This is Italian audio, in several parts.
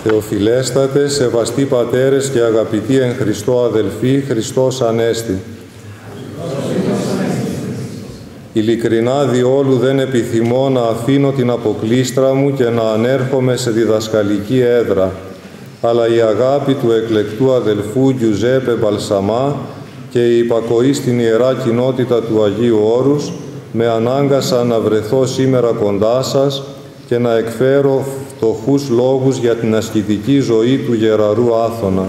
Θεοφιλέστατε, σεβαστοί πατέρες και αγαπητοί εν Χριστώ αδελφοί, Χριστός Ανέστη. Ειλικρινά διόλου δεν επιθυμώ να αφήνω την αποκλείστρα μου και να ανέρχομαι σε διδασκαλική έδρα, αλλά η αγάπη του εκλεκτού αδελφού Γιουζέπε Μπαλσαμά και η υπακοή στην Ιερά Κοινότητα του Αγίου Όρους με ανάγκασαν να βρεθώ σήμερα κοντά σας και να εκφέρω φτωχούς λόγους για την ασκητική ζωή του Γεραρού Άθωνα.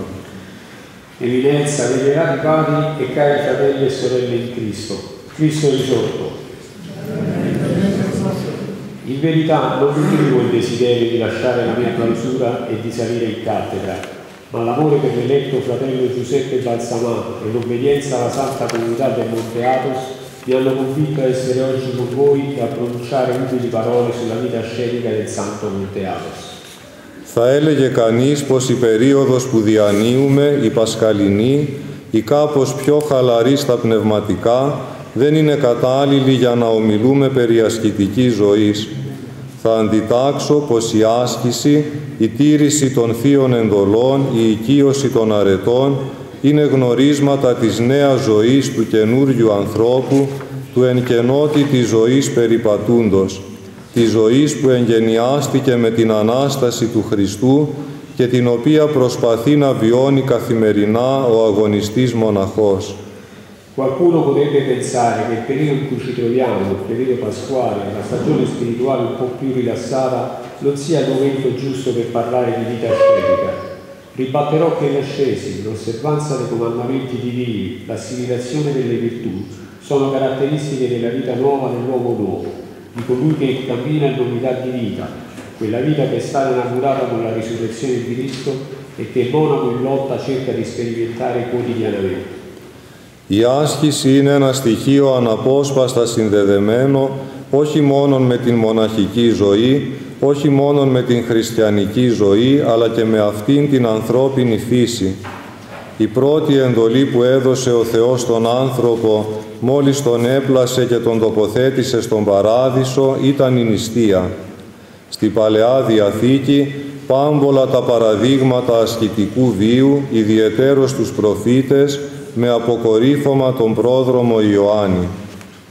Eminenza dei venerati padri e cari fratelli e sorelle in Cristo, Cristo risorto. In verità non nutrivo il desiderio di lasciare la mia clausura e di salire in cattedra, ma l'amore per l'eletto fratello Giuseppe Balsamà e l'obbedienza alla Santa Comunità del Monte Athos mi hanno convinto a essere oggi con voi e a pronunciare utili parole sulla vita ascetica del Santo Monte Athos. Θα έλεγε κανείς πως η περίοδος που διανύουμε, η Πασχαλινή, η κάπως πιο χαλαρή στα πνευματικά, δεν είναι κατάλληλη για να ομιλούμε περί ασκητικής ζωής. Θα αντιτάξω πως η άσκηση, η τήρηση των θείων εντολών, η οικείωση των αρετών είναι γνωρίσματα της νέας ζωής του καινούριου ανθρώπου, του εν κενότη της ζωής περιπατούντος, της ζωής που εγγενιάστηκε με την Ανάσταση του Χριστού και την οποία προσπαθεί να βιώνει καθημερινά ο αγωνιστής μοναχός. Qualcuno potrebbe pensare che il periodo in cui ci troviamo, il periodo pasquale, la stagione spirituale un po' più rilassata, non sia il momento giusto per parlare di vita ascetica. Ribatterò che l'ascesi, l'osservanza dei comandamenti divini, l'assimilazione delle virtù sono caratteristiche della vita nuova dell'uomo nuovo, di colui che cammina in novità di vita, quella vita che è stata inaugurata con la risurrezione di Cristo e che il monaco in lotta cerca di sperimentare quotidianamente. Η άσκηση είναι ένα στοιχείο αναπόσπαστα συνδεδεμένο όχι μόνο με την μοναχική ζωή, όχι μόνο με την χριστιανική ζωή, αλλά και με αυτήν την ανθρώπινη φύση. Η πρώτη εντολή που έδωσε ο Θεός στον άνθρωπο μόλις τον έπλασε και τον τοποθέτησε στον Παράδεισο ήταν η νηστεία. Στη Παλαιά Διαθήκη πάμπολα τα παραδείγματα ασκητικού βίου, ιδιαιτέρως τους προφήτες, με αποκορύφωμα τον πρόδρομο Ιωάννη.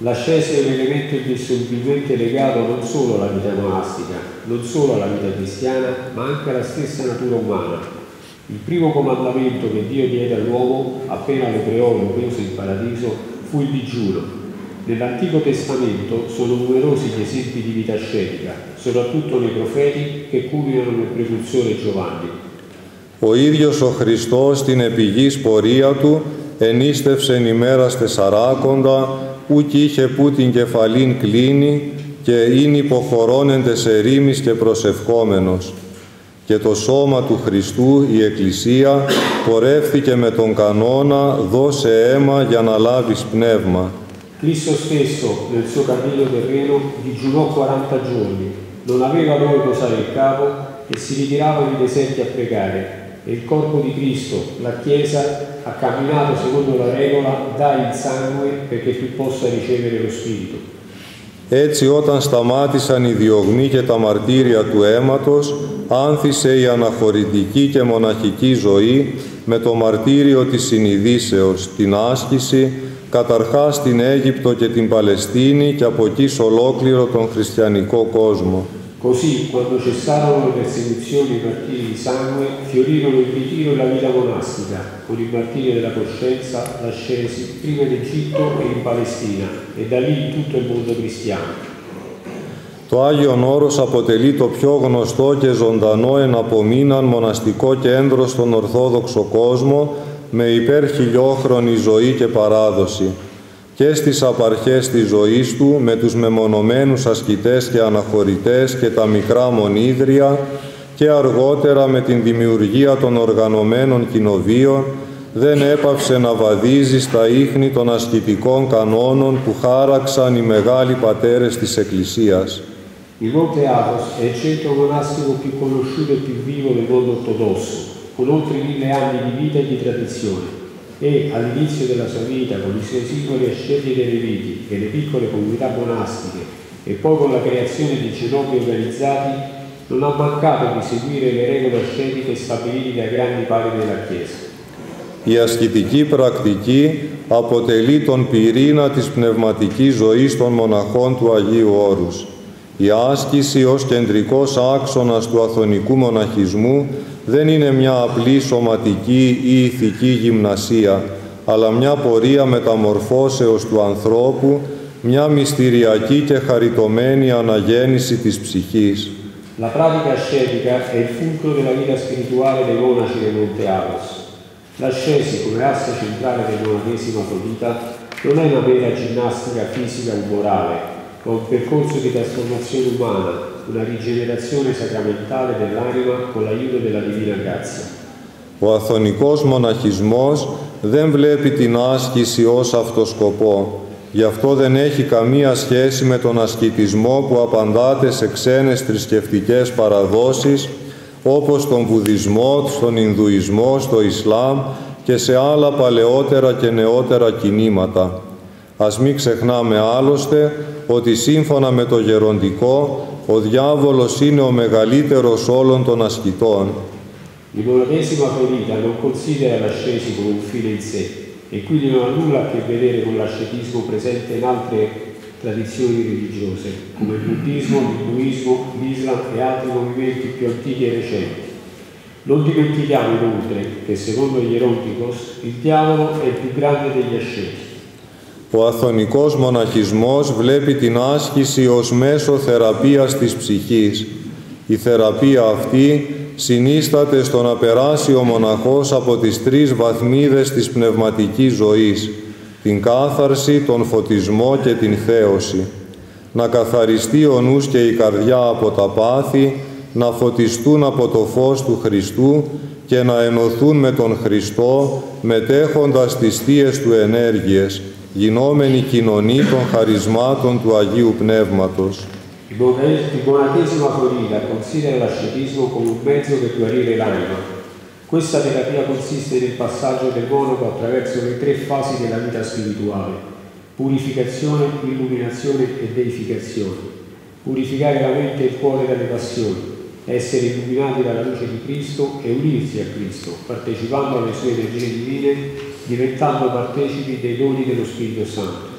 L'ascesi è un elemento indissolubilmente legato non solo alla vita monastica, non solo alla vita cristiana, ma anche alla stessa natura umana. Il primo comandamento che Dio diede all'uomo, appena lo creò e lo prese in paradiso, fu il digiuno. Nell'Antico Testamento sono numerosi gli esempi di vita ascetica, soprattutto nei profeti che culminano nel precursore Giovanni. Ο ίδιος ο Χριστός στην επιγής πορεία του ενίστευσεν ημέρας τεσσαράκοντα, ουκ είχε που την κεφαλήν κλείνει και είναι υποχωρώνεντες ερήμης και προσευχόμενος. Και το σώμα του Χριστού, η Εκκλησία, πορεύθηκε με τον κανόνα «δώσε αίμα για να λάβεις πνεύμα». Cristo stesso, nel suo cammino terreno, digiunò 40 giorni, non aveva dove posare il capo e si ritirava nei deserti a pregare. E il corpo di Cristo, la Chiesa, ha camminato secondo la regola, dà il sangue perché tu possa ricevere lo Spirito. Έτσι όταν σταμάτησαν οι διωγμοί και τα μαρτύρια του αίματος, άνθησε η αναχωρητική και μοναχική ζωή με το μαρτύριο της συνειδήσεως, την άσκηση, καταρχάς στην Αίγυπτο και την Παλαιστίνη και από εκεί σε ολόκληρο τον χριστιανικό κόσμο. Così, quando cessarono le persecuzioni e i martiri di sangue, fiorirono il ritiro e la vita monastica, con il martirio della coscienza, l'ascesi, prima in Egitto e in Palestina, e da lì in tutto il mondo cristiano. Το Άγιον Όρος αποτελεί το πιο γνωστό και ζωντανό εν απομείναν μοναστικό κέντρο στον Ορθόδοξο κόσμο, με υπερχιλιόχρονη ζωή και παράδοση. Και στις απαρχές της ζωής του, με τους μεμονωμένους ασκητές και αναχωρητές και τα μικρά μονίδρια, και αργότερα με την δημιουργία των οργανωμένων κοινοβίων, δεν έπαυσε να βαδίζει στα ίχνη των ασκητικών κανόνων που χάραξαν οι μεγάλοι πατέρες της Εκκλησίας. Il Monte Athos è il centro monastico più conosciuto e più vivo del mondo ortodosso, con oltre 1000 anni di vita e di tradizione. E all'inizio della sua vita, con i suoi singoli asceti ed eremiti e le piccole comunità monastiche, e poi con la creazione di cenobi organizzati, non ha mancato di seguire le regole ascetiche stabilite dai grandi padri della Chiesa. Η ασκητική πρακτική αποτελεί τον πυρήνα της πνευματικής ζωής των μοναχών του Αγίου Όρους. Η άσκηση ως κεντρικός άξονας του αθωνικού μοναχισμού δεν είναι μια απλή σωματική ή ηθική γυμνασία, αλλά μια πορεία μεταμορφώσεως του ανθρώπου, μια μυστηριακή και χαριτωμένη αναγέννηση της ψυχής. La pratica ascetica è il fulcro della vita spirituale dei monaci del Monte Athos. L'ascesi come asse centrale del monachesimo afrodita non è una mera ginnastica fisica o morale, ma un percorso di trasformazione umana, una rigenerazione sacramentale dell'anima con l'aiuto della Divina Grazia. Ο αθωνικός μοναχισμός δεν βλέπει την άσκηση ως αυτοσκοπό. Γι' αυτό δεν έχει καμία σχέση με τον ασκητισμό που απαντάται σε ξένες θρησκευτικές παραδόσεις, όπως τον Βουδισμό, στον Ινδουισμό, στο Ισλάμ και σε άλλα παλαιότερα και νεότερα κινήματα. Ας μην ξεχνάμε άλλωστε ότι σύμφωνα με το γεροντικό, ο διάβολος είναι ο μεγαλύτερος όλων των ασκητών. Il monachesimo afrodita non considera l'ascesi come un fine in sé e quindi non ha nulla a che vedere con l'ascetismo presente in altre tradizioni religiose, come il buddismo, l'induismo, l'Islam e altri movimenti più antichi e recenti. Non dimentichiamo inoltre che secondo gli Geronticos il diavolo è il più grande degli asceti. Ο αθωνικός μοναχισμός βλέπει την άσκηση ως μέσο θεραπείας της ψυχής. Η θεραπεία αυτή συνίσταται στο να περάσει ο μοναχός από τις 3 βαθμίδες της πνευματικής ζωής, την κάθαρση, τον φωτισμό και την θέωση. Να καθαριστεί ο νους και η καρδιά από τα πάθη, να φωτιστούν από το φως του Χριστού και να ενωθούν με τον Χριστό, μετέχοντας τις θείες του ενέργειες, γινόμενη κοινωνή των χαρισμάτων του Αγίου Πνεύματος. Il monachesimo afrodita considera l'ascetismo come un mezzo per guarire l'anima. Questa terapia consiste nel passaggio del monaco attraverso le 3 fasi della vita spirituale: purificazione, illuminazione e deificazione. Purificare la mente e il cuore dalle passioni, essere illuminati dalla luce di Cristo e unirsi a Cristo, partecipando alle sue energie divine, diventando partecipi dei doni dello Spirito Santo.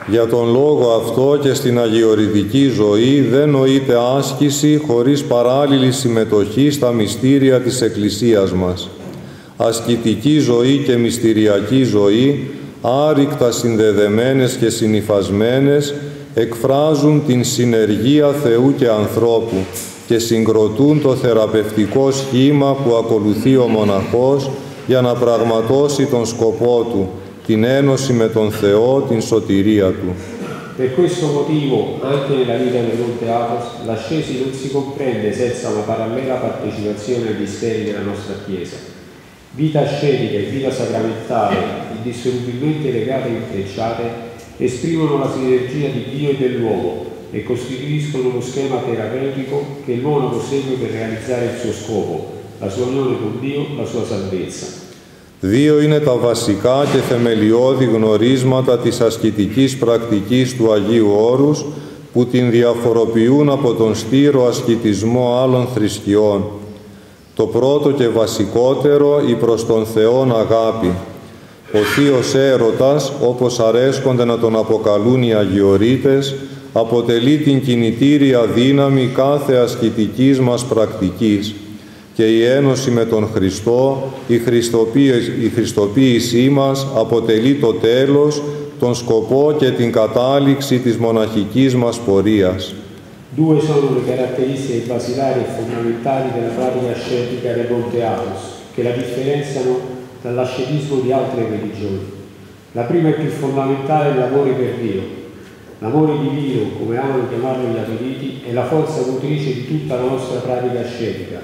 Για τον λόγο αυτό και στην αγιορητική ζωή δεν νοείται άσκηση χωρίς παράλληλη συμμετοχή στα μυστήρια της Εκκλησίας μας. Ασκητική ζωή και μυστηριακή ζωή, άρρηκτα συνδεδεμένες και συνυφασμένες, εκφράζουν την συνεργία Θεού και ανθρώπου και συγκροτούν το θεραπευτικό σχήμα που ακολουθεί ο μοναχός για να πραγματώσει τον σκοπό του, την ένωση με τον Θεό, την σωτηρία Του. Per questo motivo, anche nella vita del Monte Athos, l'ascesi non si comprende senza una parallela partecipazione ai misteri della nostra Chiesa. Vita ascetica e vita sacramentale, indissolubilmente legate e intrecciate, esprimono la sinergia di Dio e dell'uomo e costituiscono lo schema terapeutico che il monaco segue per realizzare il suo scopo, la sua unione con Dio, la sua salvezza. 2 είναι τα βασικά και θεμελιώδη γνωρίσματα της ασκητικής πρακτικής του Αγίου Όρους που την διαφοροποιούν από τον στήρο ασκητισμό άλλων θρησκειών. Το πρώτο και βασικότερο, η προς τον Θεόν αγάπη. Ο Θείος Έρωτας, όπως αρέσκονται να τον αποκαλούν οι Αγιορείτες, αποτελεί την κινητήρια δύναμη κάθε ασκητικής μας πρακτικής. Και η ένωση με τον Χριστό, η χριστοποίησή μας αποτελεί το τέλος, τον σκοπό και την κατάληξη της μοναχικής μας πορείας. 2 sono le caratteristiche basilari e fondamentali della pratica ascetica del Monte Athos, che la differenziano dall'ascetismo di altre religioni. La prima e più fondamentale è l'amore per Dio. L'amore divino, come amano chiamarlo gli Afroditi, è la forza motrice di tutta la nostra pratica ascetica.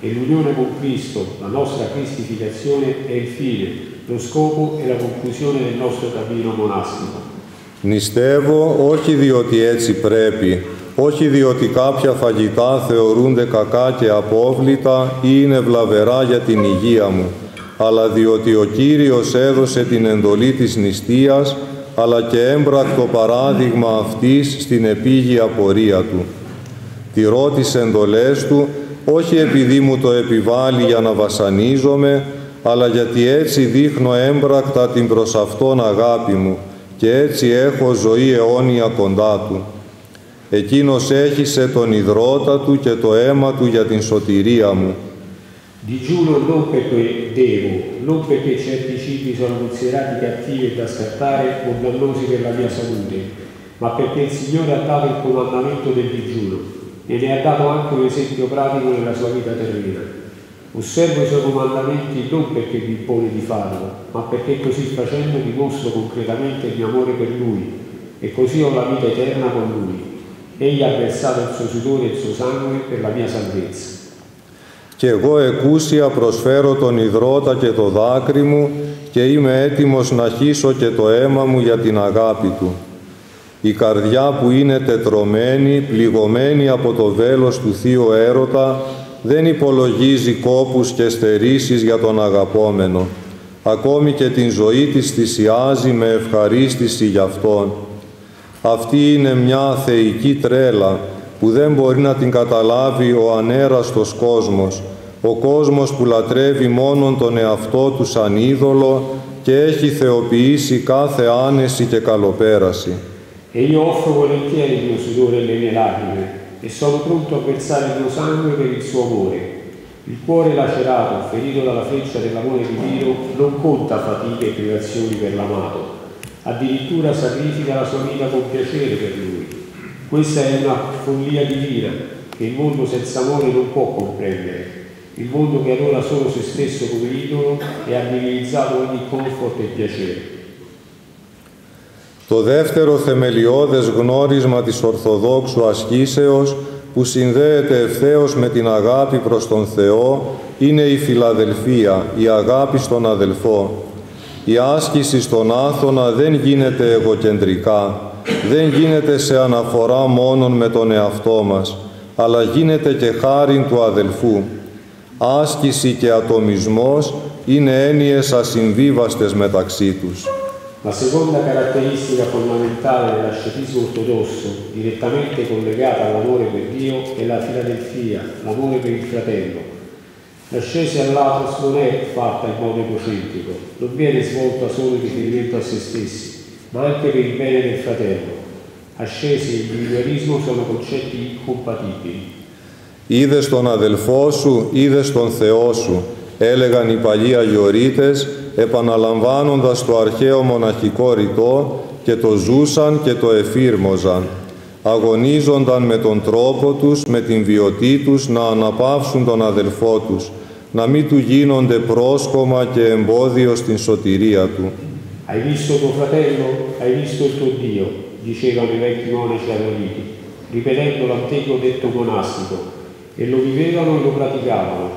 E l'unione con Cristo, la nostra cristificazione, è il fine, lo scopo e la conclusione del nostro cammino monastico. Νηστεύω όχι διότι έτσι πρέπει, όχι διότι κάποια φαγητά θεωρούνται κακά και απόβλητα ή είναι βλαβερά για την υγεία μου, αλλά διότι ο Κύριος έδωσε την εντολή της νηστείας, αλλά και έμπρακτο παράδειγμα αυτής στην επίγεια πορεία Του. Τηρώ τις εντολές Του, όχι επειδή μου το επιβάλλει για να βασανίζομαι, αλλά γιατί έτσι δείχνω έμπρακτα την προς Αυτόν αγάπη μου και έτσι έχω ζωή αιώνια κοντά Του. Εκείνος έχισε τον υδρότα Του και το αίμα Του για την σωτηρία μου. Digiuno non perché devo, non perché certi cibi sono considerati cattivi e da scartare o dannosi per la mia salute, ma perché il Signore ha dato il comandamento del digiuno e ne ha dato anche un esempio pratico nella sua vita terrena. Osservo i Suoi comandamenti non perché mi impone di farlo, ma perché così facendo dimostro concretamente il mio amore per Lui e così ho la vita eterna con Lui. Egli ha versato il suo sudore e il suo sangue per la mia salvezza. Και εγώ εκούσια προσφέρω τον υδρότα και το δάκρυ μου και είμαι έτοιμος να χύσω και το αίμα μου για την αγάπη Του. Η καρδιά που είναι τετρωμένη, πληγωμένη από το βέλος του Θείου έρωτα, δεν υπολογίζει κόπους και στερήσεις για τον αγαπόμενο. Ακόμη και την ζωή της θυσιάζει με ευχαρίστηση γι' Αυτόν. Αυτή είναι μια θεϊκή τρέλα που δεν μπορεί να την καταλάβει ο ανέραστος κόσμος, ο κόσμος που λατρεύει μόνον τον εαυτό του σαν είδωλο και έχει θεοποιήσει κάθε άνεση και καλοπέραση. E io offro volentieri il mio sudore e le mie lacrime e sono pronto a versare il mio sangue per il suo amore. Il cuore lacerato, ferito dalla freccia dell'amore divino, non conta fatiche e privazioni per l'amato. Addirittura sacrifica la sua vita con piacere per Lui. Questa è una follia divina che il mondo senza amore non può comprendere. Il mondo che adora solo se stesso come idolo e ha divinizzato ogni comfort e piacere. Το δεύτερο θεμελιώδες γνώρισμα της Ορθοδόξου ασκήσεως, που συνδέεται ευθέως με την αγάπη προς τον Θεό, είναι η φιλαδελφία, η αγάπη στον αδελφό. Η άσκηση στον άθωνα δεν γίνεται εγωκεντρικά, δεν γίνεται σε αναφορά μόνον με τον εαυτό μας, αλλά γίνεται και χάριν του αδελφού. Άσκηση και ατομισμός είναι έννοιες ασυμβίβαστες μεταξύ τους. La seconda caratteristica fondamentale dell'ascetismo ortodosso, direttamente collegata all'amore per Dio, è la filadelfia, l'amore per il fratello. L'ascesi all'atos non è fatta in modo egocentrico, non viene svolta solo in riferimento a se stessi, ma anche per il bene del fratello. Ascesi e individualismo sono concetti incompatibili. «Είδες τον αδελφό σου, είδες τον Θεό σου», έλεγαν οι παλιοί αγιορείτες, επαναλαμβάνοντας το αρχαίο μοναχικό ρητό και το ζούσαν και το εφήρμοζαν. Αγωνίζονταν με τον τρόπο τους, με την βιωτή τους, να αναπαύσουν τον αδελφό τους, να μην του γίνονται πρόσκομα και εμπόδιο στην σωτηρία του. Hai visto tuo fratello? Hai visto il tuo Dio? Dicevano i vecchi monaci adoriti, ripetendo l'antico detto monastico, e lo vivevano e lo praticavano.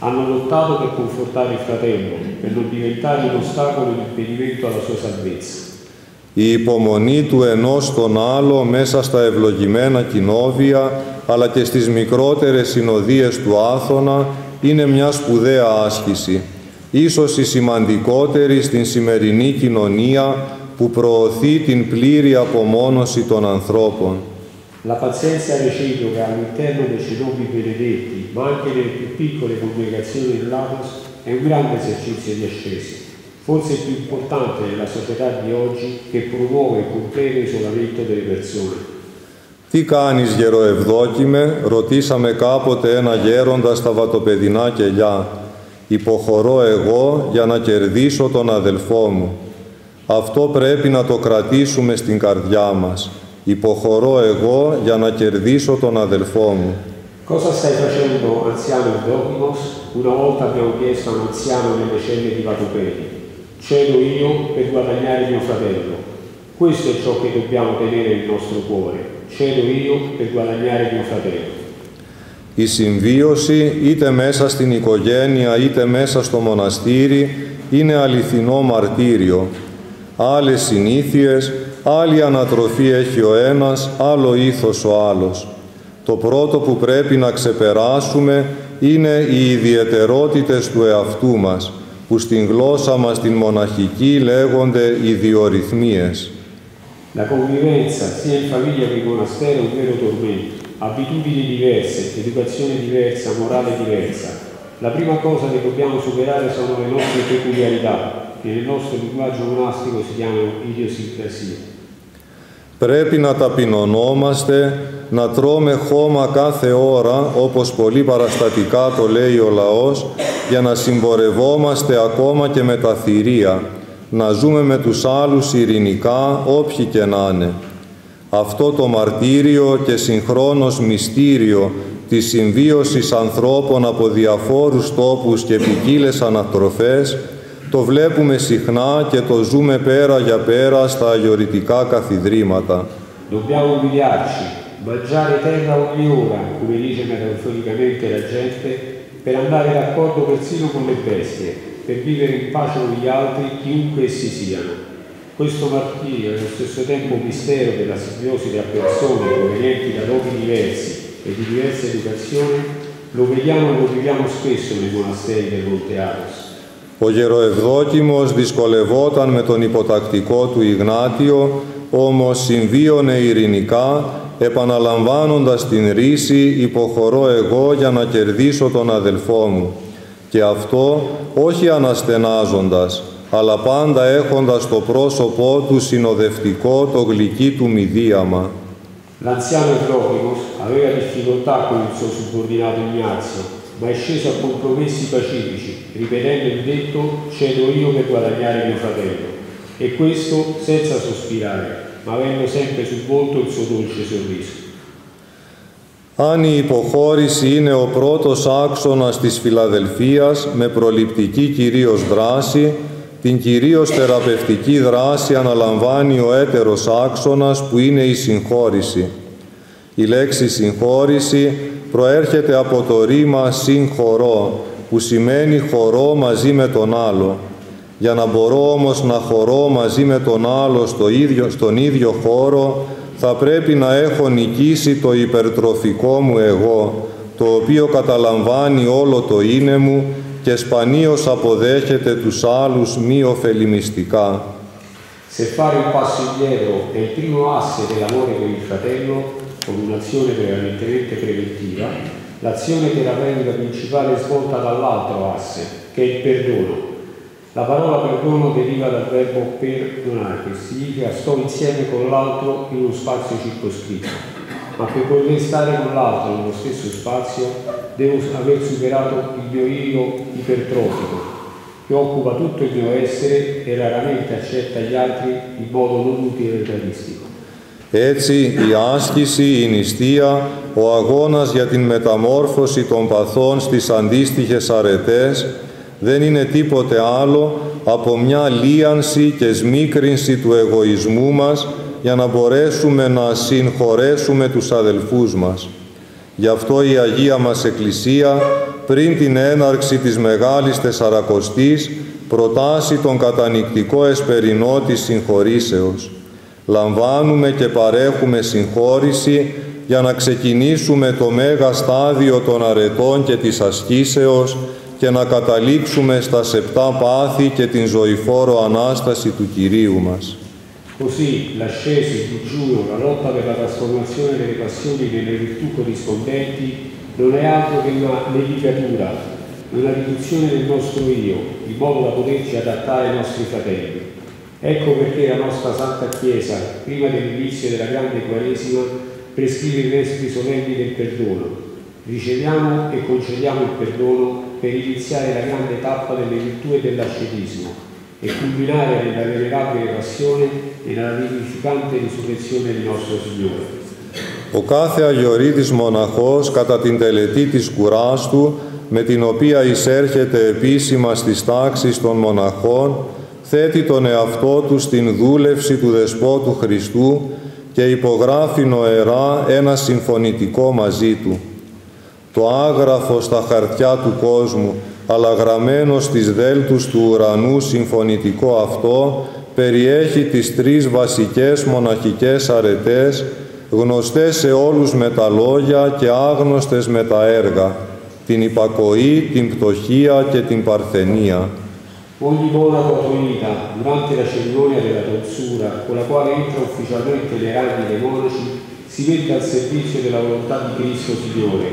Hanno lottato per confortare il fratello, per non diventare un ostacolo e un impedimento alla sua salvezza. Η υπομονή του ενός στον άλλο μέσα στα ευλογημένα κοινόβια, αλλά και στις μικρότερες συνοδείες του Άθωνα, είναι μια σπουδαία άσκηση, ίσως η σημαντικότερη στην σημερινή κοινωνία που προωθεί την πλήρη απομόνωση των ανθρώπων. La pazienza reciproca all'interno dei cenobi benedetti, ma anche nelle più piccole congregazioni dell'Atos, è un grande esercizio di ascesi, forse il più importante nella società di oggi, che promuove il completo isolamento delle persone. «Τι κάνεις, γεροευδόκημε?» ρωτήσαμε κάποτε ένα γέροντα στα βατοπεδινά κελιά. «Υποχωρώ εγώ για να κερδίσω τον αδελφό μου». Αυτό πρέπει να το κρατήσουμε στην καρδιά μας. Υποχωρώ εγώ για να κερδίσω τον αδελφό μου. Cosa stai facendo, anziano Evdokimos? Una volta abbiamo chiesto a un anziano nelle celle di Vatopedi. Cedo io per guadagnare mio fratello. Questo è ciò che dobbiamo tenere nel nostro cuore. Cedo io per guadagnare mio fratello. Η συμβίωση, είτε μέσα στην οικογένεια είτε μέσα στο μοναστήρι, είναι αληθινό μαρτύριο. Άλλες συνήθειες, άλλη ανατροφή έχει ο ένας, άλλο ήθος ο άλλος. Το πρώτο που πρέπει να ξεπεράσουμε είναι οι ιδιαιτερότητες του εαυτού μας, που στην γλώσσα μας την μοναχική λέγονται ιδιορυθμίες. La convivenza sia in famiglia che in monastero è un vero tormento. abitudini diverse, educazione diversa, morale diversa. La prima cosa che dobbiamo superare sono le nostre peculiarità, che nel nostro linguaggio monastico si chiamano idiosincrasie. Πρέπει να ταπεινωνόμαστε, να τρώμε χώμα κάθε ώρα, όπως πολύ παραστατικά το λέει ο λαός, για να συμπορευόμαστε ακόμα και με τα θηρία, να ζούμε με τους άλλους ειρηνικά, όποιοι και να είναι. Αυτό το μαρτύριο και συγχρόνως μυστήριο της συμβίωσης ανθρώπων από διαφόρους τόπους και ποικίλες ανατροφές, το βλέπουμε συχνά και το ζούμε πέρα για πέρα στα αγιορητικά καθιδρύματα. Dobbiamo umiliarci, mangiare terra ogni ora, come dice metaforicamente la gente, per andare d'accordo persino con le bestie, per vivere in pace con gli altri, chiunque essi siano. Questo martirio è allo stesso tempo un mistero della simbiosi tra persone provenienti da luoghi diversi e di diverse educazioni, lo vediamo e lo viviamo spesso nei monasteri del Monte Athos. Ο Γεροευδόκιμος δυσκολευόταν με τον υποτακτικό του Ιγνάτιο, όμως συμβίωνε ειρηνικά, επαναλαμβάνοντας την ρίση «υποχωρώ εγώ για να κερδίσω τον αδελφό μου». Και αυτό όχι αναστενάζοντας, αλλά πάντα έχοντας το πρόσωπό του συνοδευτικό το γλυκύ του μηδίαμα. L'anziano Evdokimos aveva difficoltà con il suo subordinato Ignazio, ma è sceso a compromessi pacifici, ripetendo il detto «cedo io per guadagnare mio fratello», e questo senza sospirare, ma avendo sempre sul volto il suo dolce sorriso. Αν η υποχώρηση είναι ο πρώτος άξονας της φιλαδελφίας, με προληπτική κυρίως δράση, την κυρίως θεραπευτική δράση αναλαμβάνει ο έτερος άξονας που είναι η συγχώρηση. Η λέξη συγχώρηση προέρχεται από το ρήμα συγχωρώ, που σημαίνει χωρώ μαζί με τον άλλο. Για να μπορώ όμως να χωρώ μαζί με τον άλλο στον ίδιο χώρο, θα πρέπει να έχω νικήσει το υπερτροφικό μου εγώ, το οποίο καταλαμβάνει όλο το είναι μου και σπανίως αποδέχεται τους άλλους μη ωφελημιστικά. Se fare un passo indietro è il primo asse dell'amore per il fratello, con un'azione prevalentemente preventiva, l'azione terapeutica principale è svolta dall'altro asse, che è il perdono. La parola perdono deriva dal verbo perdonare, che significa sto insieme con l'altro in uno spazio circoscritto, ma per poter stare con l'altro nello stesso spazio devo aver superato il mio io ipertrofico, che occupa tutto il mio essere e raramente accetta gli altri in modo non utile e realistico. Έτσι, η άσκηση, η νηστεία, ο αγώνας για την μεταμόρφωση των παθών στις αντίστοιχες αρετές δεν είναι τίποτε άλλο από μια λίανση και σμίκρινση του εγωισμού μας για να μπορέσουμε να συγχωρέσουμε τους αδελφούς μας. Γι' αυτό η Αγία μας Εκκλησία, πριν την έναρξη της Μεγάλης Τεσσαρακοστής, προτάσει τον κατανυκτικό εσπερινό της συγχωρήσεως. Λαμβάνουμε και παρέχουμε συγχώρηση για να ξεκινήσουμε το μέγα στάδιο των αρετών και της ασκήσεως και να καταλήξουμε στα 7 πάθη και την ζωηφόρο Ανάσταση του Κυρίου μας. Così l'ascesi, il digiuno, la lotta per la trasformazione delle passioni nelle virtù corrispondenti non è altro che una levigatura, una riduzione del nostro io, in modo da poterci adattare ai nostri fratelli. Ecco perché la nostra Santa Chiesa, prima dell'inizio della grande Quaresima, prescrive i vespri solenni del perdono. Riceviamo e concediamo il perdono per iniziare la grande tappa delle virtù e dell'ascetismo e culminare nella venerabile passione e nella vivificante risurrezione di nostro Signore. Ο κάθε αγιορείτης μοναχός κατά την τελετή της κουράς του, με την οποία εισέρχεται επίσημα στις τάξεις των μοναχών, θέτει τον εαυτό του στην δούλευση του Δεσπότου Χριστού και υπογράφει νοερά ένα συμφωνητικό μαζί του. Το άγραφο στα χαρτιά του κόσμου, αλλά γραμμένο στις δέλτους του ουρανού συμφωνητικό αυτό, περιέχει τις 3 βασικές μοναχικές αρετές, γνωστές σε όλους με τα λόγια και άγνωστες με τα έργα, την υπακοή, την πτωχία και την παρθενία. Ogni monaco autoita, durante la cerimonia della tonsura, con la quale entra ufficialmente nei ranghi dei monaci, si mette al servizio della volontà di Cristo Signore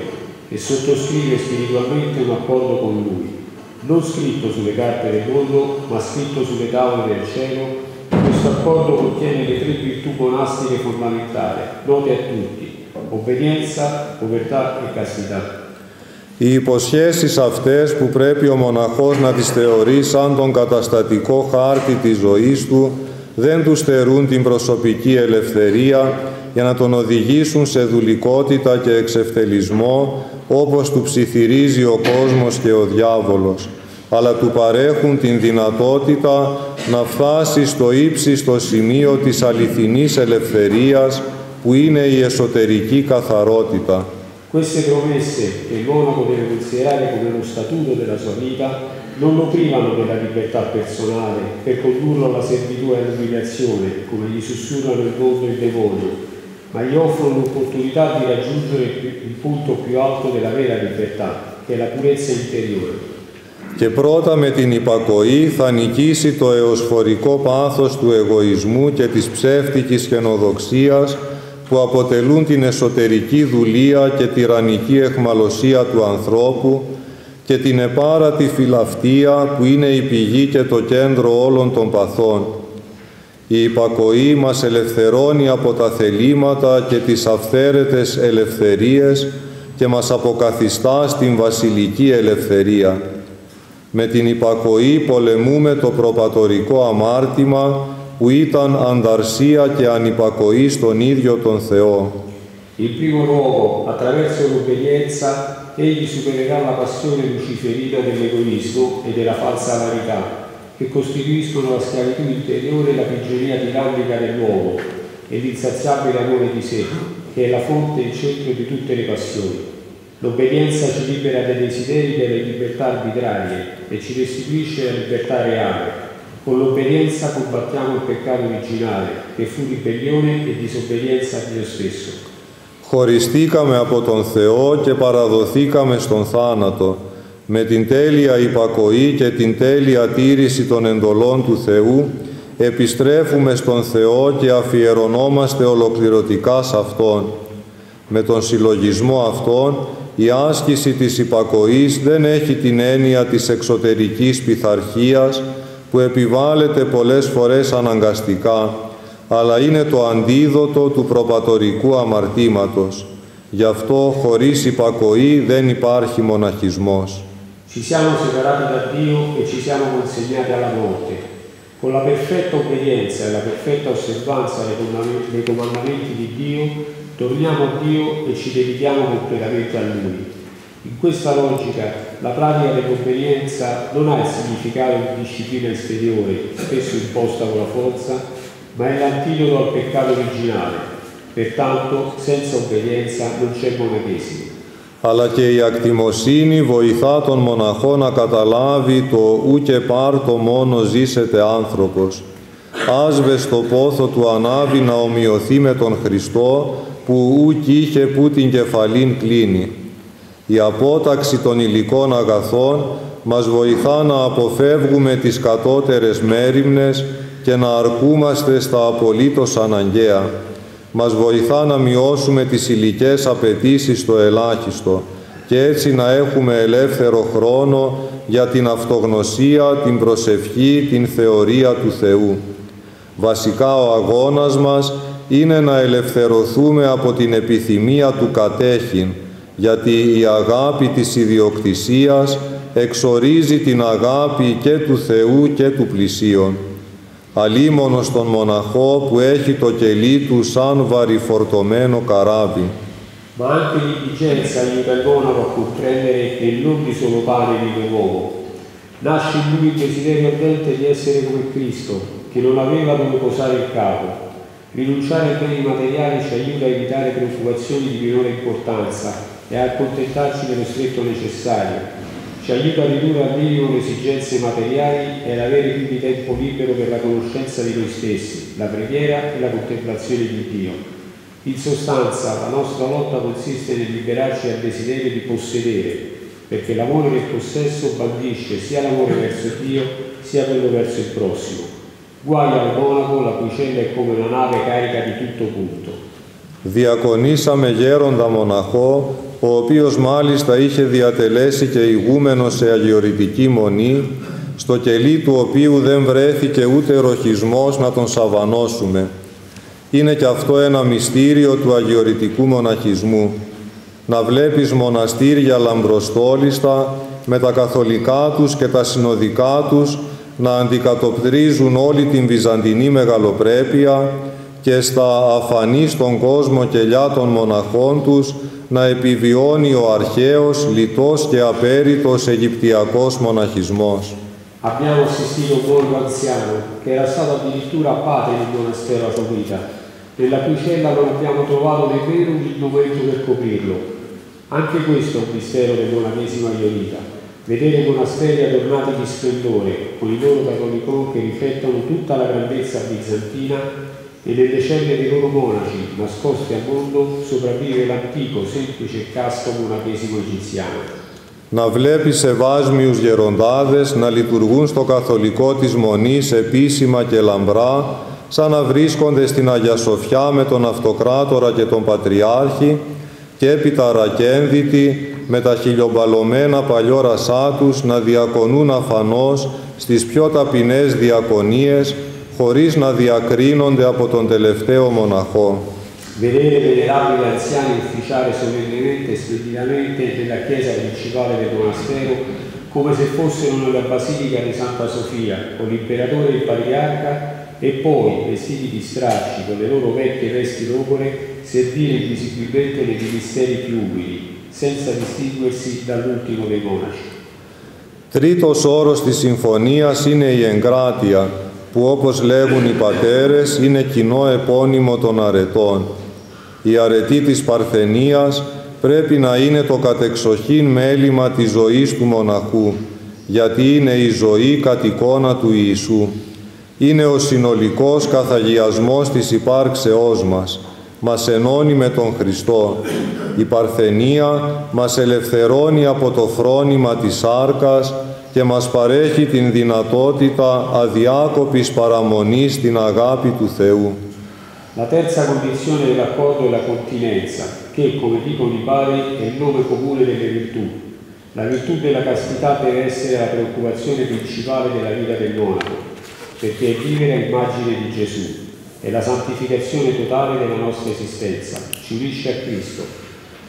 e sottoscrive spiritualmente un accordo con Lui, non scritto sulle carte del mondo, ma scritto sulle tavole del cielo. Questo accordo contiene le 3 virtù monastiche fondamentali, note a tutti: obbedienza, povertà e castità. Οι υποσχέσεις αυτές που πρέπει ο μοναχός να τις θεωρεί σαν τον καταστατικό χάρτη της ζωής του, δεν του στερούν την προσωπική ελευθερία για να τον οδηγήσουν σε δουλικότητα και εξευτελισμό, όπως του ψιθυρίζει ο κόσμος και ο διάβολος, αλλά του παρέχουν την δυνατότητα να φτάσει στο ύψιστο σημείο της αληθινής ελευθερίας, που είναι η εσωτερική καθαρότητα. Queste promesse, che il monaco deve considerare come lo statuto della sua vita, non lo privano della libertà personale per condurlo alla servitù e all'umiliazione, come gli sussurrano il mondo e il demonio, ma gli offrono l'opportunità di raggiungere il punto più alto della vera libertà, che è la purezza interiore. Και πρώτα με την υπακοή θα νικήσει το εωσφορικό πάθος του εγωισμού και της ψεύτικης καινοδοξίας, που αποτελούν την εσωτερική δουλεία και τυραννική αιχμαλωσία του ανθρώπου, και την επάρατη φιλαυτία που είναι η πηγή και το κέντρο όλων των παθών. Η υπακοή μας ελευθερώνει από τα θελήματα και τις αυθαίρετες ελευθερίες και μας αποκαθιστά στην βασιλική ελευθερία. Με την υπακοή πολεμούμε το προπατορικό αμάρτημα που ήταν ανταρσία και ανυπακοή στον ίδιο τον Θεό. In primo luogo, attraverso l'obbedienza, egli supererà la passione luciferina dell'egoismo e della falsa vanità, che costituiscono la schiavitù interiore e la prigionia tirannica dell'uomo, e l'insaziabile amore di sé, che è la fonte e il centro di tutte le passioni. L'obbedienza ci libera dai desideri delle libertà arbitrarie e ci restituisce la libertà reale. Con l'obbedienza combattiamo il peccato originale, che fu ribellione e disobbedienza a Dio stesso. Χωριστήκαμε από τον Θεό και παραδοθήκαμε στον θάνατο. Με την τέλεια υπακοή και την τέλεια τήρηση των εντολών του Θεού, επιστρέφουμε στον Θεό και αφιερωνόμαστε ολοκληρωτικά σε Αυτόν. Με τον συλλογισμό αυτόν, η άσκηση της υπακοής δεν έχει την έννοια της εξωτερικής πειθαρχίας, που επιβάλλεται πολλές φορές αναγκαστικά, αλλά είναι το αντίδοτο του προπατορικού αμαρτήματος. Γι' αυτό, χωρίς υπακοή, δεν υπάρχει μοναχισμός. Ci siamo separati da Dio e ci siamo consegnati alla morte. Con la perfetta obbedienza e la perfetta osservanza dei comandamenti di Dio, torniamo a Dio e ci dedichiamo completamente a Lui. In questa logica, la pratica dell'obbedienza non ha il significato di disciplina esteriore, spesso imposta con la forza, ma è l'antidoto al peccato originale. Pertanto, senza obbedienza non c'è monachesimo. Αλλά και η ακτιμοσύνη βοηθά τον μοναχό να καταλάβει το «ου και πάρτο μόνο ζήσεται άνθρωπος». Άσβες το πόθο του ανάβει να ομοιωθεί με τον Χριστό, που «ου είχε που την κεφαλήν κλείνει». Η απόταξη των υλικών αγαθών μας βοηθά να αποφεύγουμε τις κατώτερες μέριμνες και να αρκούμαστε στα απολύτως αναγκαία. Μας βοηθά να μειώσουμε τις υλικές απαιτήσεις στο ελάχιστο και έτσι να έχουμε ελεύθερο χρόνο για την αυτογνωσία, την προσευχή, την θεωρία του Θεού. Βασικά ο αγώνας μας είναι να ελευθερωθούμε από την επιθυμία του κατέχειν, γιατί η αγάπη της ιδιοκτησίας εξορίζει την αγάπη και του Θεού και του πλησίον. Αλίμονο στον μοναχό που έχει το κελί του σαν βαρυφορτωμένο καράβι. Ma anche l'indigenza aiuta il monaco a comprendere che non di solo pane vive l'uomo. Nasce in lui il desiderio ardente di essere come Cristo, che non aveva dove posare il capo. Rinunciare ai beni materiali ci aiuta a evitare preoccupazioni di minore importanza e a accontentarci dello stretto necessario. Ci aiuta a ridurre al minimo le esigenze materiali e ad avere quindi tempo libero per la conoscenza di noi stessi, la preghiera e la contemplazione di Dio. In sostanza, la nostra lotta consiste nel liberarci dal desiderio di possedere, perché l'amore del possesso bandisce sia l'amore verso Dio sia quello verso il prossimo. Guai al monaco la cui cella è come una nave carica di tutto punto. Διακονήσαμε γέροντα μοναχό, ο οποίος μάλιστα είχε διατελέσει και ηγούμενο σε αγιορητική μονή, στο κελί του οποίου δεν βρέθηκε ούτε ροχισμός να τον σαβανώσουμε. Είναι και αυτό ένα μυστήριο του αγιορητικού μοναχισμού. Να βλέπεις μοναστήρια λαμπροστόλιστα, με τα καθολικά τους και τα συνοδικά τους, να αντικατοπτρίζουν όλη την βυζαντινή μεγαλοπρέπεια και στα αφανή στον κόσμο κελιά των μοναχών τους να επιβιώνει ο αρχαίος, λιτός και απέριτος Αιγυπτιακός μοναχισμός. Abbiamo assistito un monaco anziano che era stato addirittura padre del monastero a sua vita, nella cui cella non abbiamo trovato nemmeno un indumento per coprirlo. Anche questo è un mistero del monachesimo aiolita. Vedere monasteri adornati di splendore, con i loro catolicon che riflettono tutta la grandezza bizantina, e nelle celle dei loro monaci, nascosti al mondo, sopravvive l'antico, semplice e casto monachesimo egiziano. Να βλέπεις ευάσμιους γεροντάδες να λειτουργούν στο καθολικό της μονής επίσημα και λαμπρά, σαν να βρίσκονται στην Αγία Σοφιά με τον Αυτοκράτορα και τον Πατριάρχη, και έπειτα ρακένδυτοι με τα χιλιομπαλωμένα παλιόρασά τους να διακονούν αφανώς στις πιο ταπεινές διακονίες, χωρίς να διακρίνονται από τον τελευταίο μοναχό. Vedere venerabili anziani ufficiare solennemente e splendidamente nella chiesa principale del monastero come se fossero nella basilica di Santa Sofia con l'imperatore e il patriarca, e poi, vestiti di stracci con le loro vecchie vesti d'opere, servire invisibilmente nei ministeri più umili, senza distinguersi dall'ultimo dei monaci. Τρίτος όρος της συμφωνίας είναι η εγκράτεια, που όπως λέγουν οι πατέρες είναι κοινό επώνυμο των αρετών. Η αρετή της Παρθενίας πρέπει να είναι το κατεξοχήν μέλημα της ζωής του μοναχού, γιατί είναι η ζωή κατ' εικόνα του Ιησού. Είναι ο συνολικός καθαγιασμός της υπάρξεώς μας. Μας ενώνει με τον Χριστό. Η Παρθενία μας ελευθερώνει από το φρόνημα της σάρκας και μας παρέχει την δυνατότητα αδιάκοπης παραμονής στην αγάπη του Θεού. La terza condizione dell'accordo è la continenza, che, come dicono i padri, è il nome comune delle virtù. La virtù della castità deve essere la preoccupazione principale della vita del monaco, perché è vivere a immagine di Gesù. È la santificazione totale della nostra esistenza, ci unisce a Cristo.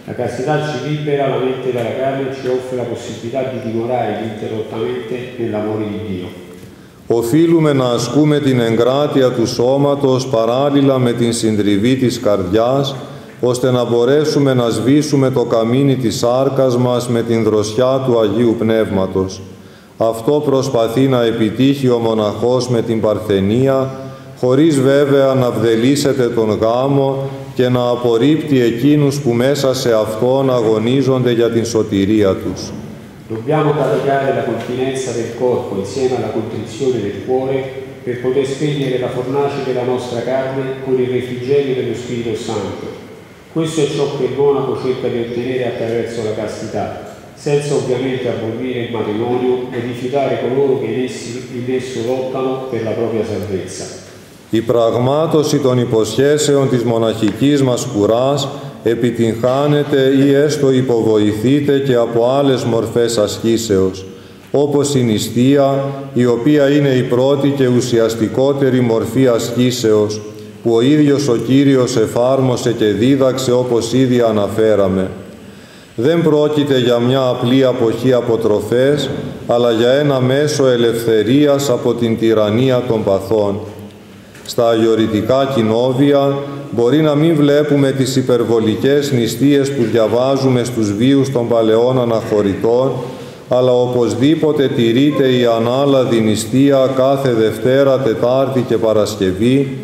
La castità ci libera la mente dalla carne e ci offre la possibilità di dimorare ininterrottamente nell'amore di Dio. Οφείλουμε να ασκούμε την εγκράτεια του σώματος παράλληλα με την συντριβή της καρδιάς, ώστε να μπορέσουμε να σβήσουμε το καμίνι της σάρκας μας με την δροσιά του Αγίου Πνεύματος. Αυτό προσπαθεί να επιτύχει ο μοναχός με την Παρθενία, χωρίς βέβαια να βδελίσετε τον γάμο και να απορρίπτει εκείνους που μέσα σε αυτόν αγωνίζονται για την σωτηρία τους. Dobbiamo praticare la continenza del corpo insieme alla contrizione del cuore per poter spegnere la fornace della nostra carne con il refrigerio dello Spirito Santo. Questo è ciò che il monaco cerca di ottenere attraverso la castità, senza ovviamente abolire il matrimonio e rifiutare coloro che in esso lottano per la propria salvezza. Η πραγμάτωση των υποσχέσεων της μοναχικής μας κουράς επιτυγχάνεται ή έστω υποβοηθείται και από άλλες μορφές ασκήσεως, όπως η νηστεία, η οποία είναι η πρώτη και ουσιαστικότερη μορφή ασκήσεως, που ο ίδιος ο Κύριος εφάρμοσε και δίδαξε όπως ήδη αναφέραμε. Δεν πρόκειται για μια απλή αποχή από τροφές, αλλά για ένα μέσο ελευθερίας από την τυραννία των παθών. Στα αγιορητικά κοινόβια μπορεί να μην βλέπουμε τις υπερβολικές νηστείες που διαβάζουμε στους βίους των παλαιών αναχωρητών, αλλά οπωσδήποτε τηρείται η ανάλαδη νηστεία κάθε Δευτέρα, Τετάρτη και Παρασκευή,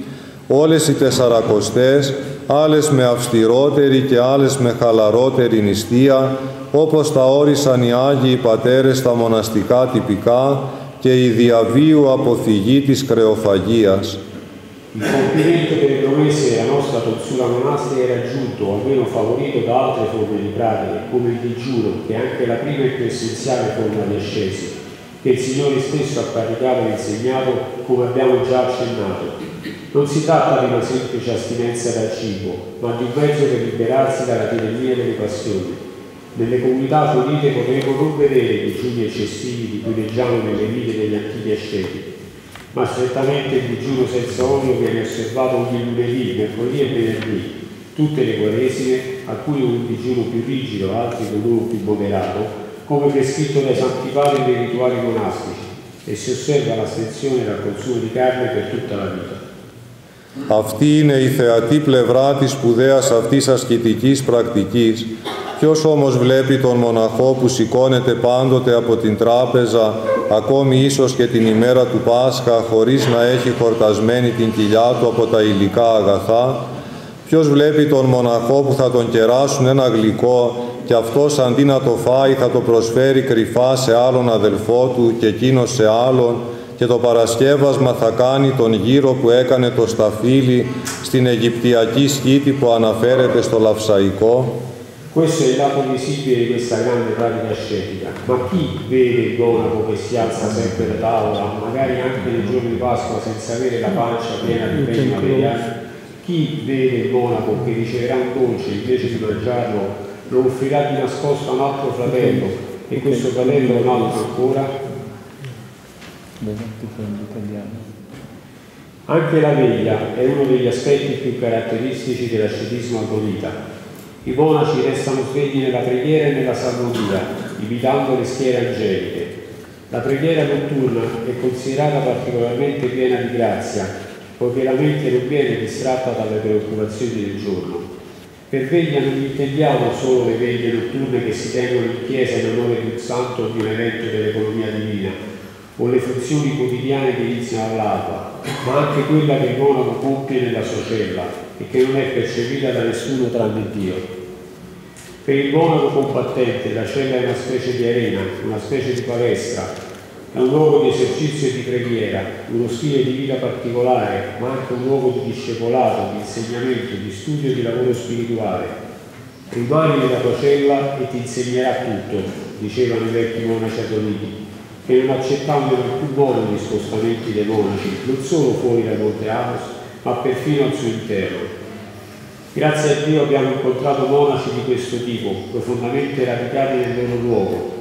όλες οι Τεσσαρακοστές, άλλες με αυστηρότερη και άλλες με χαλαρότερη νηστεία, όπως τα όρισαν οι Άγιοι Πατέρες στα μοναστικά τυπικά και η διαβίου αποφυγή της κρεοφαγίας. Il compimento delle promesse della nostra tonsura monastica è raggiunto, o almeno favorito, da altre forme di pratica, come il digiuno, che è anche la prima e più essenziale forma di ascesi. che il Signore stesso ha praticato e insegnato, come abbiamo già accennato. Non si tratta di una semplice astinenza dal cibo, ma di un mezzo per liberarsi dalla tirannia delle passioni. Nelle comunità unite potremo non vedere i digiuni eccessivi di cui leggiamo nelle vite degli antichi asceti, ma strettamente il digiuno senza olio viene osservato ogni lunedì, mercoledì e venerdì, tutte le quaresime, alcuni con un digiuno più rigido, altri con uno più moderato, come prescritto dai santi padri dei rituali monastici, e si osserva l'astensione dal consumo di carne per tutta la vita. Αυτή είναι η θεατή πλευρά της σπουδαίας αυτής ασκητικής πρακτικής. Ποιος όμως βλέπει τον μοναχό που σηκώνεται πάντοτε από την τράπεζα, ακόμη ίσως και την ημέρα του Πάσχα, χωρίς να έχει χορτασμένη την κοιλιά του από τα υλικά αγαθά? Ποιος βλέπει τον μοναχό που θα τον κεράσουν ένα γλυκό και αυτός αντί να το φάει θα το προσφέρει κρυφά σε άλλον αδελφό του και εκείνος σε άλλον, και το παρασκεύασμα θα κάνει τον γύρο που έκανε το σταφύλι στην Αιγυπτιακή σκήτη που αναφέρεται στο Λαυσαϊκό? Questo è il lato visibile di questa grande pratica ascetica. Ma chi vede il monaco che si alza sempre da tavola, magari anche nel giorno di Pasqua, senza avere la pancia piena di beni materiali? Chi vede il monaco che riceverà un dolce invece di mangiarlo, lo offrirà di nascosto a un altro fratello e questo fratello un altro ancora? Anche la veglia è uno degli aspetti più caratteristici dell'ascetismo agonita. I monaci restano svegli nella preghiera e nella salmodia, imitando le schiere angeliche. La preghiera notturna è considerata particolarmente piena di grazia, poiché la mente non viene distratta dalle preoccupazioni del giorno. Per veglia non intendiamo solo le veglie notturne che si tengono in chiesa in onore di un santo o di un evento dell'economia divina, o le funzioni quotidiane che iniziano all'alba, ma anche quella che il monaco compie nella sua cella e che non è percepita da nessuno tranne Dio. Per il monaco compattente la cella è una specie di arena, una specie di palestra, è un luogo di esercizio e di preghiera, uno stile di vita particolare, ma anche un luogo di discepolato, di insegnamento, di studio e di lavoro spirituale. Rimani nella tua cella e ti insegnerà tutto, dicevano i vecchi monaci adoniti, che non accettavano in alcun modo gli spostamenti dei monaci, non solo fuori dal Monte Athos, ma perfino al suo interno. Grazie a Dio abbiamo incontrato monaci di questo tipo, profondamente radicati nel loro luogo.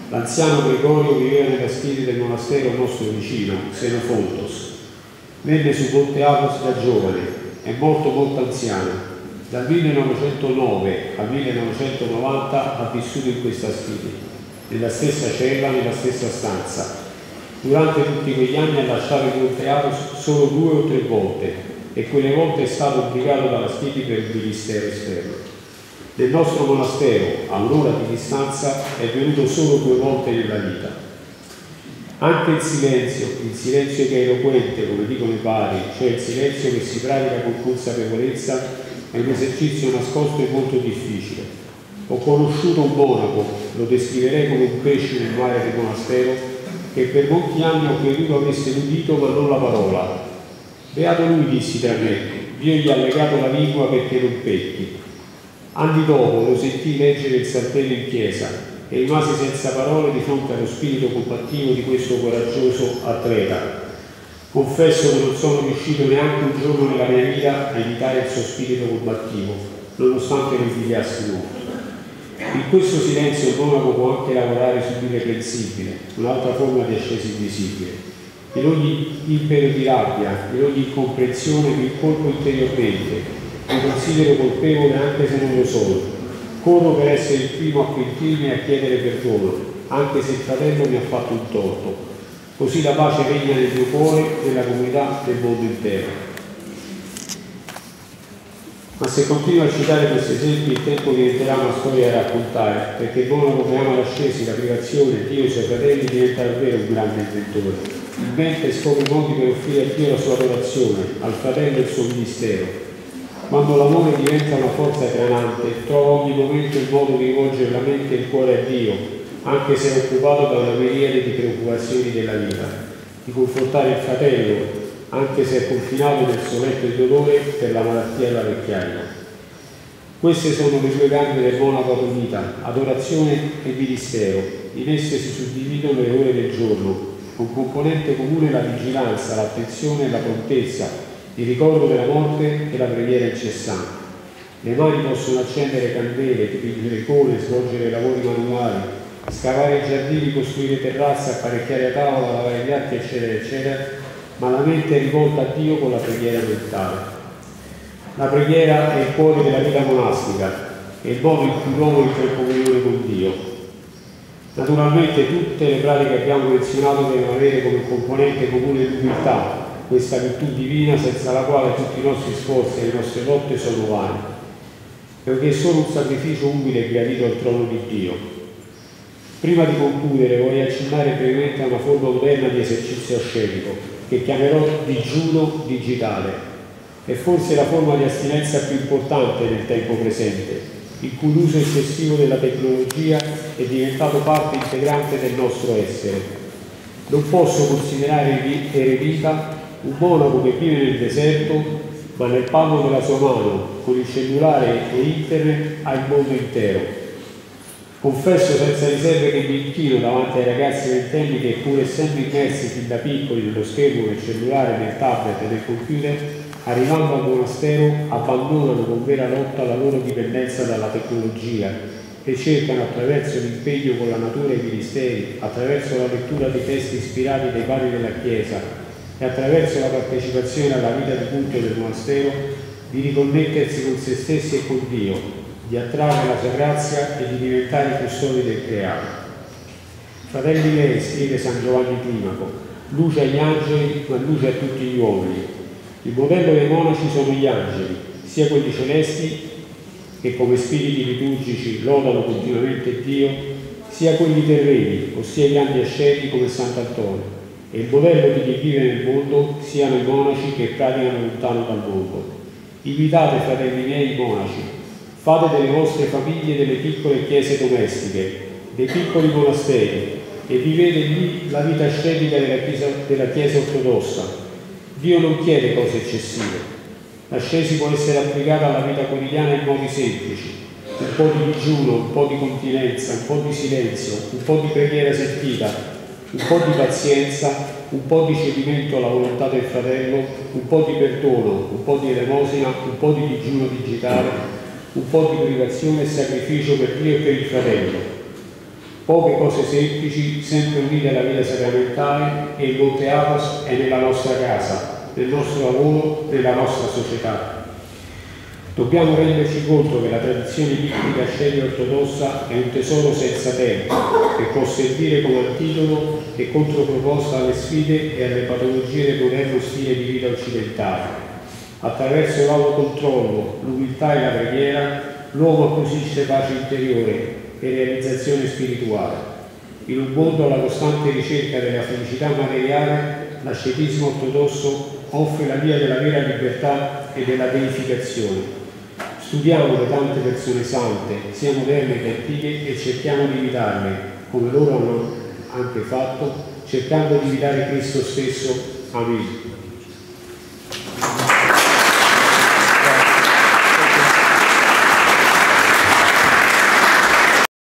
L'anziano Gregorio viveva nella schiera del monastero nostro vicino, Xenofontos. Venne su Monte Athos da giovane, è morto molto anziano. Dal 1909 al 1990 ha vissuto in questa schiera, nella stessa cella, nella stessa stanza. Durante tutti quegli anni ha lasciato il Monte Athos solo 2 o 3 volte e quelle volte è stato obbligato dalla Schiti per il ministero esterno. Nel nostro monastero, a un'ora di distanza, è venuto solo 2 volte nella vita. Anche il silenzio che è eloquente, come dicono i padri, cioè il silenzio che si pratica con consapevolezza, è un esercizio nascosto e molto difficile. Ho conosciuto un monaco, lo descriverei come un pesce nel mare del monastero, che per molti anni ho creduto avesse l'udito ma non la parola. Beato lui, dissi tra me, Dio gli ha legato la lingua perché non pecchi. Anni dopo lo sentii leggere il saltello in chiesa e rimasi senza parole di fronte allo spirito combattivo di questo coraggioso atleta. Confesso che non sono riuscito neanche un giorno nella mia vita a imitare il suo spirito combattivo, nonostante lo invidiassi molto. In questo silenzio il monaco può anche lavorare sull'irreprensibile, un'altra forma di ascesi invisibile. In ogni impero di rabbia, in ogni incomprensione mi incolpo interiormente, mi considero colpevole anche se non lo sono. Corro per essere il primo a pentirmi e a chiedere perdono, anche se il fratello mi ha fatto un torto. Così la pace regna nel mio cuore, nella comunità del mondo intero. Ma se continuo a citare questi esempi, il tempo diventerà una storia da raccontare, perché il monaco che ama l'ascesi, la privazione, Dio e i suoi fratelli diventa davvero un grande inventore. Inventa e scopre i modi per offrire a Dio la sua adorazione, al fratello il suo ministero. Quando l'amore diventa una forza trainante, trova ogni momento il modo di rivolgere la mente e il cuore a Dio, anche se è occupato da una miriade di preoccupazioni della vita, di confortare il fratello, anche se è confinato nel suo letto di dolore per la malattia della vecchiaia. Queste sono le 2 gambe del monaco adonita, adorazione e ministero. in esse si suddividono le ore del giorno, con componente comune la vigilanza, l'attenzione e la prontezza, il ricordo della morte e la preghiera incessante. Le mani possono accendere candele, dipingere cole, svolgere lavori manuali, scavare i giardini, costruire terrazze, apparecchiare a tavola, lavare gli piatti, eccetera, eccetera, ma la mente è rivolta a Dio con la preghiera mentale. La preghiera è il cuore della vita monastica, è il modo in cui l'uomo entra in comunione con Dio. Naturalmente tutte le pratiche che abbiamo menzionato devono avere come componente comune l'umiltà, questa virtù divina senza la quale tutti i nostri sforzi e le nostre lotte sono vani, perché è solo un sacrificio umile gradito al trono di Dio. Prima di concludere voglio accennare brevemente a una forma moderna di esercizio ascetico, che chiamerò digiuno digitale. È forse la forma di astinenza più importante nel tempo presente, in cui l'uso eccessivo della tecnologia è diventato parte integrante del nostro essere. Non posso considerare eremita un monaco che vive nel deserto, ma nel palmo della sua mano, con il cellulare e internet, ha il mondo intero. Confesso senza riserve che mi inchino davanti ai ragazzi ventenni che, pur essendo immersi fin da piccoli nello schermo, nel cellulare, nel tablet e nel computer, arrivando al monastero abbandonano con vera lotta la loro dipendenza dalla tecnologia e cercano, attraverso l'impegno con la natura e i ministeri, attraverso la lettura dei testi ispirati dai padri della Chiesa e attraverso la partecipazione alla vita di culto del monastero, di riconnettersi con se stessi e con Dio, di attrarre la sua grazia e di diventare i custodi del creato. Fratelli miei, scrive San Giovanni Climaco, luce agli angeli, ma luce a tutti gli uomini. Il modello dei monaci sono gli angeli, sia quelli celesti, che come spiriti liturgici lodano continuamente Dio, sia quelli terreni, ossia i grandi asceti come Sant'Antonio. E il modello di chi vive nel mondo siano i monaci che praticano lontano dal mondo. Invitate, fratelli miei, i monaci, fate delle vostre famiglie delle piccole chiese domestiche, dei piccoli monasteri, e vivete lì la vita ascetica della Chiesa ortodossa. Dio non chiede cose eccessive. L'ascesi può essere applicata alla vita quotidiana in modi semplici, un po' di digiuno, un po' di continenza, un po' di silenzio, un po' di preghiera sentita, un po' di pazienza, un po' di cedimento alla volontà del fratello, un po' di perdono, un po' di elemosina, un po' di digiuno digitale, un po' di privazione e sacrificio per Dio e per il fratello. Poche cose semplici, sempre unite alla vita sacramentale, e il Monte Athos è nella nostra casa, nel nostro lavoro, nella nostra società. Dobbiamo renderci conto che la tradizione liturgica ascetica ortodossa è un tesoro senza tempo, che può servire come antidoto e controproposta alle sfide e alle patologie del moderno stile di vita occidentale. Attraverso l'autocontrollo, l'umiltà e la preghiera, l'uomo acquisisce pace interiore e realizzazione spirituale. In un mondo alla costante ricerca della felicità materiale, l'ascetismo ortodosso offre la via della vera libertà e della deificazione. Studiamo le tante persone sante, sia moderne che antiche, e cerchiamo di imitarle, come loro hanno anche fatto, cercando di imitare Cristo stesso. Amen.